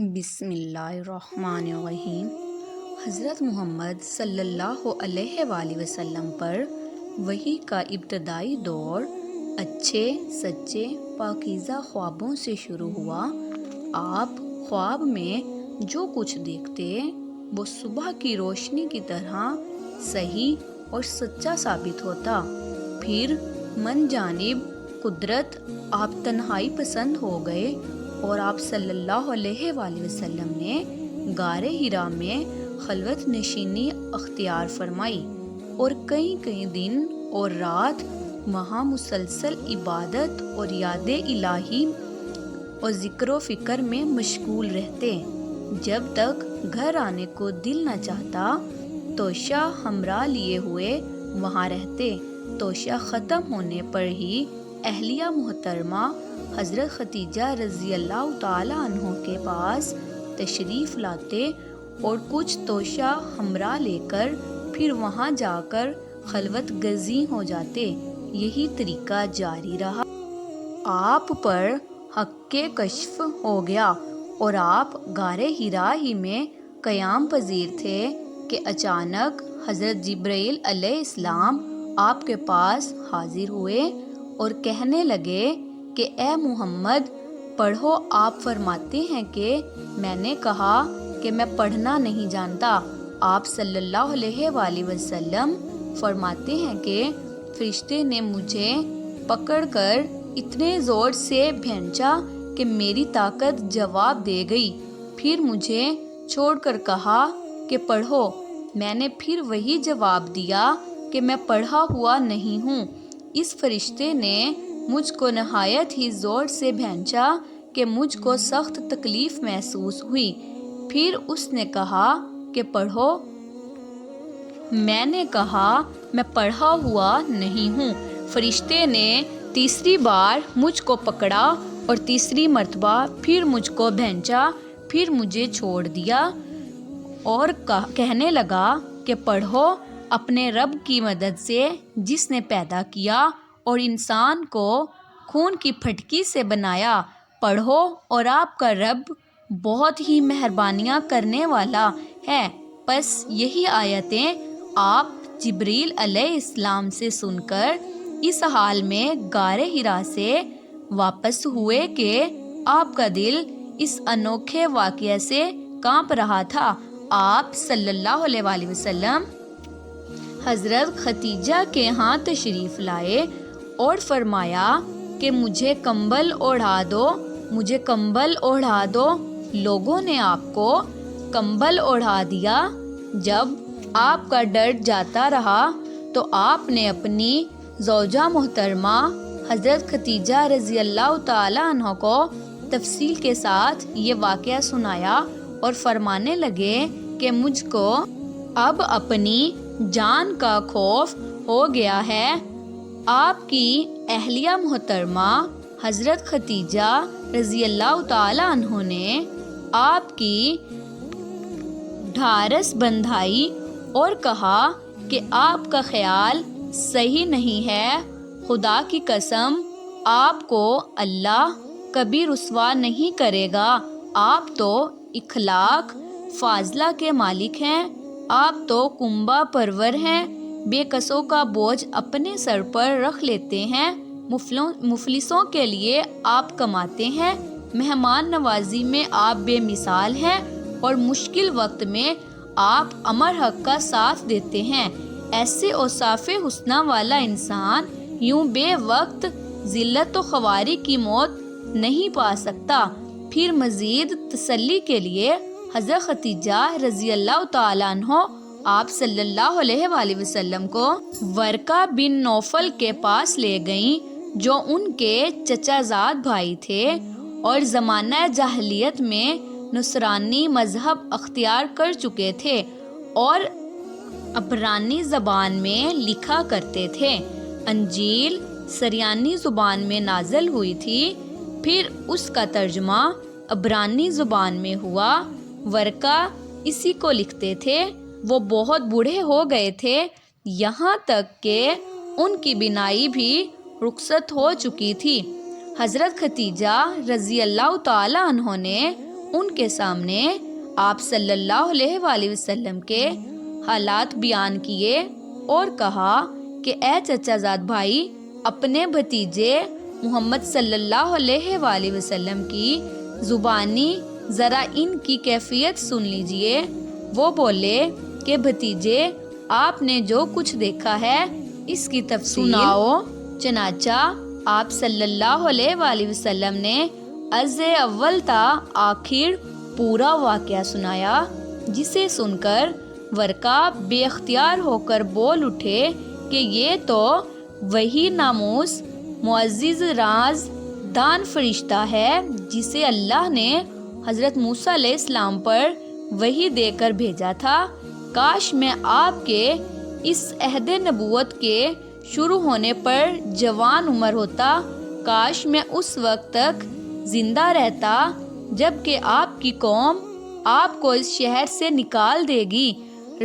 بسم اللہ الرحمن الرحیم۔ حضرت محمد صلی اللہ علیہ وآلہ وسلم پر وحی کا ابتدائی دور اچھے سچے پاکیزہ خوابوں سے شروع ہوا۔ آپ خواب میں جو کچھ دیکھتے وہ صبح کی روشنی کی طرح صحیح اور سچا ثابت ہوتا۔ پھر من جانب قدرت آپ تنہائی پسند ہو گئے اور آپ صلی اللہ علیہ وآلہ وسلم نے غار حرا میں خلوت نشینی اختیار فرمائی اور کئی دن اور رات وہاں مسلسل عبادت اور یاد الہی اور ذکر و فکر میں مشغول رہتے۔ جب تک گھر آنے کو دل نہ چاہتا توشہ ہمراہ لیے ہوئے وہاں رہتے۔ توشہ ختم ہونے پر ہی اہلیہ محترمہ حضرت ختیجہ رضی اللہ تعالی عنہ کے پاس تشریف لاتے اور کچھ توشہ ہمراہ لے کر پھر وہاں جا کر خلوت گزیں ہو جاتے۔ یہی طریقہ جاری رہا۔ آپ پر حق کے کشف ہو گیا اور آپ غار حرا ہی میں قیام پذیر تھے کہ اچانک حضرت جبرائیل علیہ السلام آپ کے پاس حاضر ہوئے اور کہنے لگے کہ اے محمد پڑھو۔ آپ فرماتے ہیں کہ میں نے کہا کہ میں پڑھنا نہیں جانتا۔ آپ صلی اللہ علیہ وآلہ وسلم فرماتے ہیں کہ فرشتے نے مجھے پکڑ کر اتنے زور سے بھینچا کہ میری طاقت جواب دے گئی۔ پھر مجھے چھوڑ کر کہا کہ پڑھو۔ میں نے پھر وہی جواب دیا کہ میں پڑھا ہوا نہیں ہوں۔ اس فرشتے نے مجھ کو نہایت ہی زور سے بھینچا کہ مجھ کو سخت تکلیف محسوس ہوئی۔ پھر اس نے کہا کہ پڑھو۔ میں نے کہا میں پڑھا ہوا نہیں ہوں۔ فرشتے نے تیسری بار مجھ کو پکڑا اور تیسری مرتبہ پھر مجھ کو بھینچا، پھر مجھے چھوڑ دیا اور کہنے لگا کہ پڑھو۔ اپنے رب کی مدد سے جس نے پیدا کیا اور انسان کو خون کی پھٹکی سے بنایا، پڑھو اور آپ کا رب بہت ہی مہربانیاں کرنے والا ہے۔ پس یہی آیتیں آپ جبرائیل علیہ السلام سے سن کر اس حال میں غار حرا سے واپس ہوئے کہ آپ کا دل اس انوکھے واقعے سے کانپ رہا تھا۔ آپ صلی اللہ علیہ وآلہ وسلم حضرت ختیجہ کے ہاں تشریف لائے اور فرمایا کہ مجھے کمبل اوڑھا دو، مجھے کمبل اوڑھا دو۔ لوگوں نے آپ کو کمبل اوڑھا دیا۔ جب آپ کا ڈر جاتا رہا تو آپ نے اپنی زوجہ محترمہ حضرت ختیجہ رضی اللہ تعالی عنہ کو تفصیل کے ساتھ یہ واقعہ سنایا اور فرمانے لگے کہ مجھ کو اب اپنی جان کا خوف ہو گیا ہے۔ آپ کی اہلیہ محترمہ حضرت ختیجہ رضی اللہ تعالی عنہ نے آپ کی ڈھارس بندھائی اور کہا کہ آپ کا خیال صحیح نہیں ہے۔ خدا کی قسم آپ کو اللہ کبھی رسوا نہیں کرے گا۔ آپ تو اخلاق فاضلہ کے مالک ہیں، آپ تو کنبہ پرور ہیں، بے کسوں کا بوجھ اپنے سر پر رکھ لیتے ہیں، مفلسوں کے لیے آپ کماتے ہیں، مہمان نوازی میں آپ بے مثال ہیں اور مشکل وقت میں آپ امر حق کا ساتھ دیتے ہیں۔ ایسے اوصاف حسنہ والا انسان یوں بے وقت ذلت و خواری کی موت نہیں پا سکتا۔ پھر مزید تسلی کے لیے حضرت ختیجہ رضی اللہ تعالی عنہ آپ صلی اللہ علیہ وآلہ وسلم کو ورقہ بن نوفل کے پاس لے گئیں جو ان کے چچا زاد بھائی تھے اور زمانہ جاہلیت میں نصرانی مذہب اختیار کر چکے تھے اور عبرانی زبان میں لکھا کرتے تھے۔ انجیل سریانی زبان میں نازل ہوئی تھی، پھر اس کا ترجمہ عبرانی زبان میں ہوا۔ ورقہ اسی کو لکھتے تھے۔ وہ بہت بوڑھے ہو گئے تھے، یہاں تک کہ ان کی بینائی بھی رخصت ہو چکی تھی۔ حضرت ختیجہ رضی اللہ تعالی عنہ نے ان کے سامنے آپ صلی اللہ علیہ وآلہ وسلم کے حالات بیان کیے اور کہا کہ اے چچا زاد بھائی، اپنے بھتیجے محمد صلی اللہ علیہ وآلہ وسلم کی زبانی ذرا ان کی کیفیت سن لیجئے۔ وہ بولے کہ بھتیجے، آپ نے جو کچھ دیکھا ہے اس کی تفصیل سناؤ۔ چنانچہ آپ صلی اللہ علیہ وآلہ وسلم نے از اول تا آخر پورا واقعہ سنایا، جسے سن کر ورقہ بے اختیار ہو کر بول اٹھے کہ یہ تو وہی ناموس معزز راز دان فرشتہ ہے جسے اللہ نے حضرت موسیٰ علیہ السلام پر وحی دے کر بھیجا تھا۔ کاش میں آپ کے اس عہد نبوت کے شروع ہونے پر جوان عمر ہوتا، کاش میں اس وقت تک زندہ رہتا جب کہ آپ کی قوم آپ کو اس شہر سے نکال دے گی۔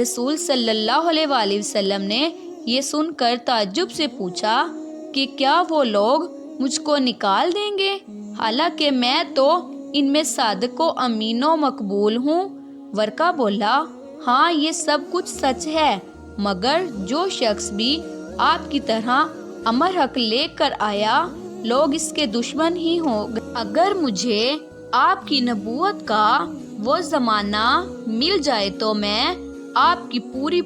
رسول صلی اللہ علیہ وآلہ وسلم نے یہ سن کر تعجب سے پوچھا کہ کیا وہ لوگ مجھ کو نکال دیں گے، حالانکہ میں تو ان میں صادق و امین و مقبول ہوں؟ ورقہ بولا، ہاں یہ سب کچھ سچ ہے، مگر جو شخص بھی آپ کی طرح امر حق لے کر آیا لوگ اس کے دشمن ہی ہوں۔ اگر مجھے آپ کی نبوت کا وہ زمانہ مل جائے تو میں آپ کی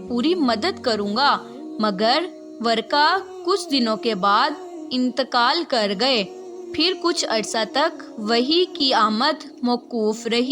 پوری مدد کروں گا۔ مگر ورقہ کچھ دنوں کے بعد انتقال کر گئے۔ پھر کچھ عرصہ تک وحی کی آمد موقوف رہی۔